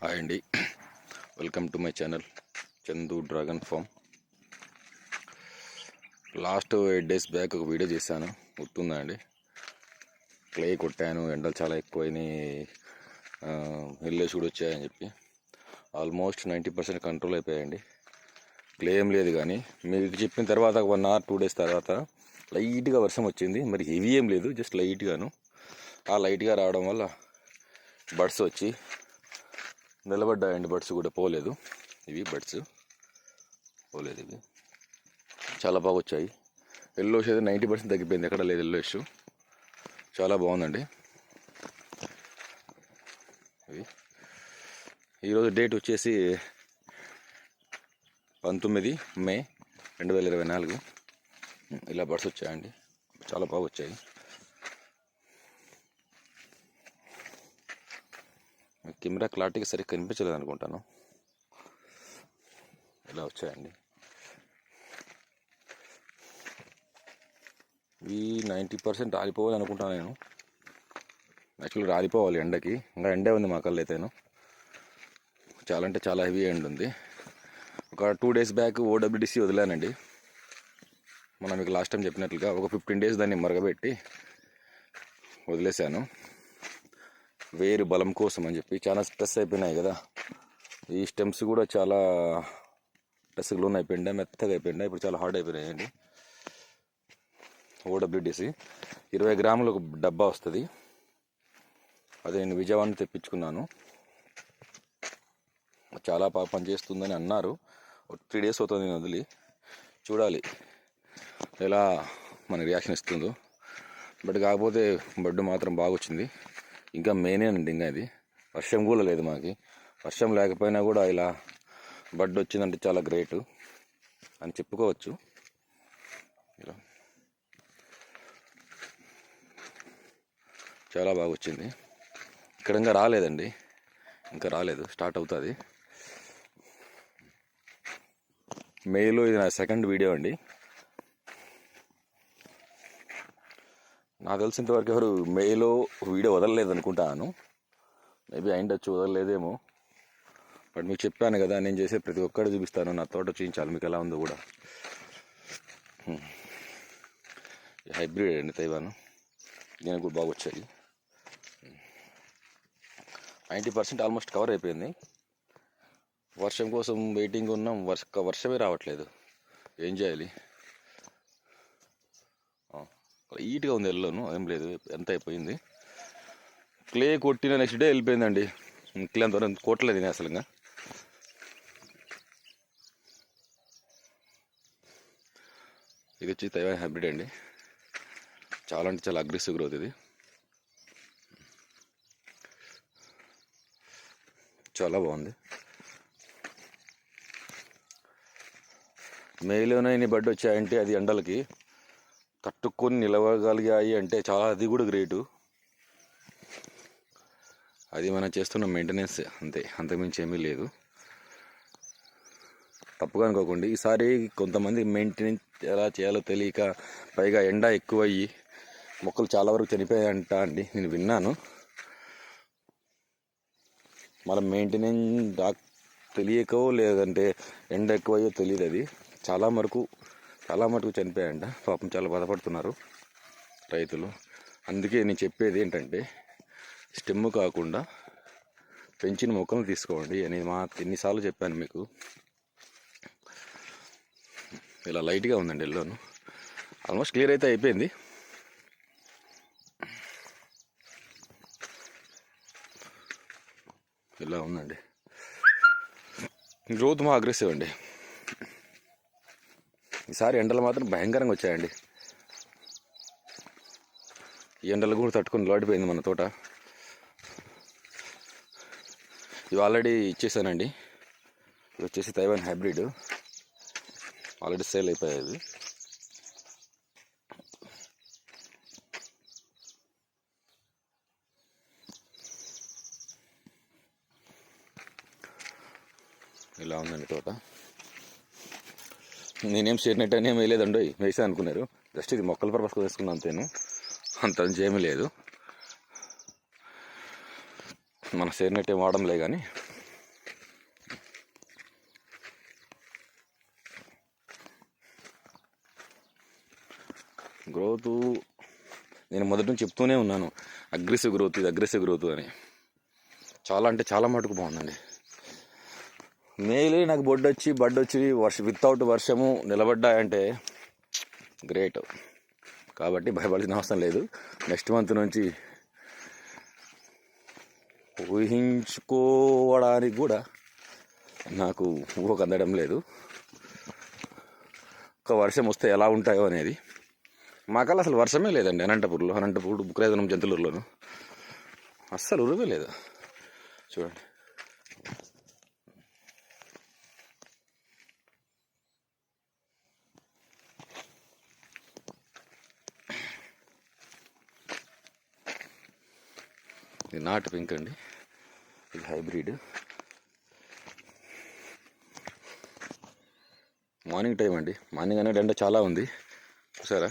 Hi అండి, welcome to my channel Chandu dragon farm. Last 8 days back ఒక video చేశాను, గుర్తుందా అండి? క్లే కొట్టాను, ఎండలు చాలా ఎక్కువైనాయి, ఎల్లేసి కూడా వచ్చాయని చెప్పి. ఆల్మోస్ట్ 90% కంట్రోల్ అయిపోయాయండి. క్లే ఏం లేదు, కానీ మీకు చెప్పిన తర్వాత 1 or 2 days తర్వాత లైట్గా వర్షం వచ్చింది. మరి హెవీ ఏం లేదు, జస్ట్ లైట్గాను. ఆ లైట్గా రావడం వల్ల బర్డ్స్ వచ్చి నిలబడ్డాయండి. బర్డ్స్ కూడా పోలేదు, ఇవి బర్డ్స్ పోలేదు. ఇవి చాలా బాగా వచ్చాయి. ఎల్లోష్ అయితే 90% తగ్గిపోయింది, ఎక్కడ లేదు ఎల్లోష్. చాలా బాగుందండి. ఇవి ఈరోజు డేట్ వచ్చేసి 19 May 2024. ఇలా బర్డ్స్ వచ్చాయండి, చాలా బాగా వచ్చాయి. కెమెరా క్లారిటీగా సరిగ్గా కనిపించలేదు అనుకుంటాను. ఇలా వచ్చాయండి. ఇవి 90% రాలిపోవాలి అనుకుంటాను నేను. యాక్చువల్గా రాలిపోవాలి ఎండకి, ఇంకా ఎండే ఉంది మా కళ్ళు అయితేను. చాలా అంటే చాలా హెవీ ఎండ్ ఉంది. ఒక 2 days బ్యాక్ OWDC వదిలానండి. మనం మీకు లాస్ట్ టైం చెప్పినట్లుగా ఒక 15 days దాన్ని మరగబెట్టి వదిలేశాను, వేరు బలం కోసం అని చెప్పి. చాలా స్ట్రెస్ అయిపోయినాయి కదా, ఈ స్టెమ్స్ కూడా చాలా స్ట్రెస్గా అయిపోయింది, మెత్తగా అయిపోయింది. ఇప్పుడు చాలా హార్డ్ అయిపోయినాయండి. OWDC 20 grams ఒక డబ్బా వస్తుంది. అది నేను విజయవాడ తెప్పించుకున్నాను. చాలా బాగా పనిచేస్తుందని అన్నారు. 3 days అవుతుంది నేను వదిలి. చూడాలి ఎలా మన రియాక్షన్ ఇస్తుందో. బట్ కాకపోతే బడ్డు మాత్రం బాగా వచ్చింది. ఇంకా మేనేనండి, ఇంకా ఇది వర్షం కూడా లేదు మాకు. వర్షం లేకపోయినా కూడా ఇలా బడ్డు వచ్చిందంటే చాలా గ్రేట్ అని చెప్పుకోవచ్చు. ఇలా చాలా బాగా వచ్చింది. ఇక్కడ ఇంకా రాలేదండి, ఇంకా రాలేదు, స్టార్ట్ అవుతుంది. మేలో ఇది నా సెకండ్ వీడియో అండి. నాకు తెలిసినంతవరకు ఎవరు మేలో వీడియో వదలలేదు అనుకుంటాను. మేబీ అయిండొచ్చు, వదలలేదేమో. బట్ మీకు చెప్పాను కదా, నేను చేసే ప్రతి ఒక్కటి చూపిస్తాను. నా తోట చూపించాలి మీకు ఎలా ఉందో కూడా. హైబ్రిడ్ అండి, తైవాన్. దీనికి కూడా బాగా వచ్చాయి. 90% ఆల్మోస్ట్ కవర్ అయిపోయింది. వర్షం కోసం వెయిటింగ్ ఉన్నాం, వర్షమే రావట్లేదు. ఏం చేయాలి? ఈట్గా ఉంది, ఎల్లోను ఏం లేదు, ఎంత అయిపోయింది. క్లే కొట్టిన నెక్స్ట్ డే వెళ్ళిపోయిందండి. క్లే అంతవరకు కొట్టలేదు నేను అసలు. ఇంకా ఇది వచ్చి తైవాన్ హైబ్రిడ్ అండి. చాలా అంటే చాలా అగ్రెసివ్ గ్రోత్ ఇది. చాలా బాగుంది. మేలోనే ఇన్ని బడ్డు వచ్చాయంటే అది ఎండలకి తట్టుకొని నిలవగలిగాయి అంటే చాలా, అది కూడా గ్రేటు. అది మనం చేస్తున్న మెయింటెనెన్స్ అంతే, అంతకుమించి ఏమీ లేదు. తప్పుగా అనుకోకండి. ఈసారి కొంతమంది మెయింటెనెన్స్ ఎలా చేయాలో తెలియక, పైగా ఎండ ఎక్కువయ్యి మొక్కలు చాలా వరకు చనిపోయాయంట అండి, నేను విన్నాను. మనం మెయింటెనెన్స్ తెలియకో లేదంటే ఎండ ఎక్కువయ్యో తెలియదు. అది చాలా మటుకు చనిపోయాయంట. పాపం చాలా బాధపడుతున్నారు రైతులు. అందుకే నేను చెప్పేది ఏంటంటే, స్టెమ్ కాకుండా పెంచిన మొక్కలు తీసుకోండి అని ఎన్నిసార్లు చెప్పాను మీకు. ఇలా లైట్గా ఉందండి ఎల్లోను. ఆల్మోస్ట్ క్లియర్ అయితే అయిపోయింది. ఇలా ఉందండి. గ్రోత్ మా అగ్రెసివ్ అండి. ఈసారి ఎండలు మాత్రం భయంకరంగా వచ్చాయండి. ఈ ఎండలు కూడా తట్టుకొని లోడిపోయింది మన తోట. ఇవి ఆల్రెడీ ఇచ్చేసానండి. ఇవి వచ్చేసి తైవాన్ హైబ్రిడ్, ఆల్రెడీ సేల్ అయిపోయాయి. ఇలా ఉందండి తోట. నేనేం షేర్నెట్ అని ఏం వేయలేదండి, వేసా అనుకున్నారు. జస్ట్ ఇది మొక్కల పర్పస్ వేసుకున్నాను అంతేను, అంత ఏమీ లేదు. మన షేర్నెట్ ఏం వాడంలే కానీ గ్రోత్ నేను మొదటి నుంచి చెప్తూనే ఉన్నాను, అగ్రెసివ్ గ్రోత్, ఇది అగ్రెసివ్ గ్రోత్ అని. చాలా అంటే చాలా మటుకు బాగుందండి. మేలే నాకు బడ్డొచ్చి వితౌట్ వర్షము నిలబడ్డాయంటే గ్రేట్. కాబట్టి భయపడాల్సిన అవసరం లేదు. నెక్స్ట్ మంత్ నుంచి ఊహించుకోవడానికి కూడా నాకు ఊహకు అందడం లేదు. ఒక వర్షం వస్తే ఎలా ఉంటాయో అనేది. మాకల్లా అసలు వర్షమే లేదండి అనంతపూర్ బుక్రాజనం జంతులూరులోను అస్సలు ఉరువే లేదు. చూడండి, ఇది నాటు పింక్ అండి, ఇది హైబ్రిడ్. మార్నింగ్ టైం అండి, మార్నింగ్ అనేది ఎండ చాలా ఉంది చూసారా.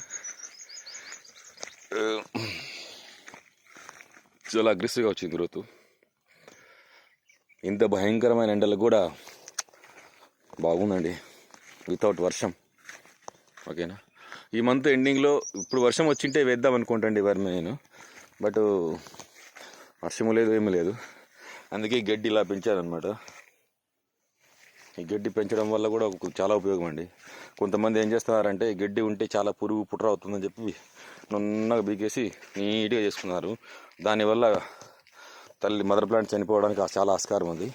చాలా అగ్రెసివ్గా వచ్చింది గ్రోత్. ఇంత భయంకరమైన ఎండలకు కూడా బాగుందండి వితౌట్ వర్షం. ఓకేనా, ఈ మంత్ ఎండింగ్లో ఇప్పుడు వర్షం వచ్చింటే వేద్దాం అనుకుంటాండి వర్మి నేను, బట్ వర్షము లేదు, ఏమీ లేదు. అందుకే ఈ గడ్డి ఇలా పెంచారనమాట. ఈ గడ్డి పెంచడం వల్ల కూడా చాలా ఉపయోగం అండి. కొంతమంది ఏం చేస్తున్నారంటే ఈ గడ్డి ఉంటే చాలా పురుగు పుట్ర అవుతుందని చెప్పి నున్నగా బీకేసి నీట్గా చేసుకున్నారు. దానివల్ల మదర్ ప్లాంట్ చనిపోవడానికి చాలా ఆస్కారం ఉంది.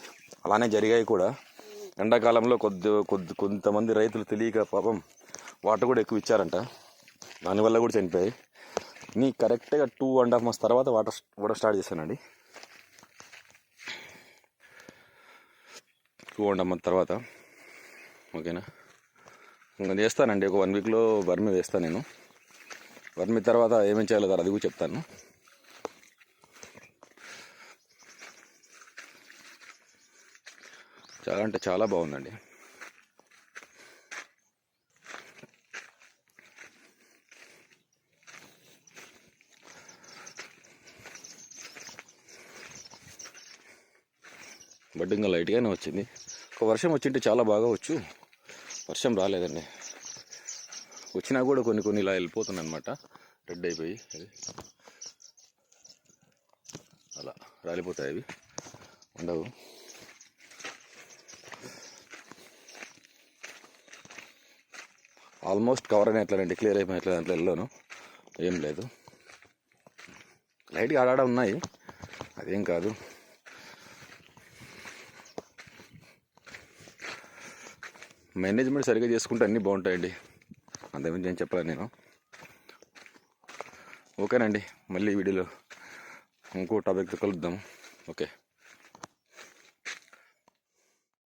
అలానే జరిగాయి కూడా. ఎండాకాలంలో కొంతమంది రైతులు తెలియక పాపం వాటర్ కూడా ఎక్కువ ఇచ్చారంట, దానివల్ల కూడా చనిపోయాయి. నీ కరెక్ట్గా 2.5 months తర్వాత వాటర్ కూడా స్టార్ట్ చేశానండి. 2.5 months తర్వాత. ఓకేనా, ఇంకా చేస్తానండి. ఒక 1 weekలో వర్మి వేస్తాను నేను. వర్మి తర్వాత ఏమేమి చేయాలో అది కూడా చెప్తాను. చాలా అంటే చాలా బాగుందండి. బట్ ఇంకా లైట్గానే వచ్చింది. ఒక వర్షం వచ్చింటే చాలా బాగా వర్షం రాలేదండి. వచ్చినా కూడా కొన్ని ఇలా వెళ్ళిపోతున్నాయి అనమాట, రెడ్ అయిపోయి అలా రాలిపోతాయి, అవి ఉండవు. ఆల్మోస్ట్ కవర్ అయినట్లేనండి, క్లియర్ అయిపోయినట్లే. దాంట్లో వెళ్ళాను, ఏం లేదు. లైట్గా ఆడాడ ఉన్నాయి, అదేం కాదు. మేనేజ్మెంట్ సరిగ్గా చేసుకుంటే అన్నీ బాగుంటాయండి, అంతకుమించి ఏం చెప్పాలి నేను. ఓకేనండి, మళ్ళీ వీడియోలో ఇంకో టాపిక్తో కలుద్దాం. ఓకే.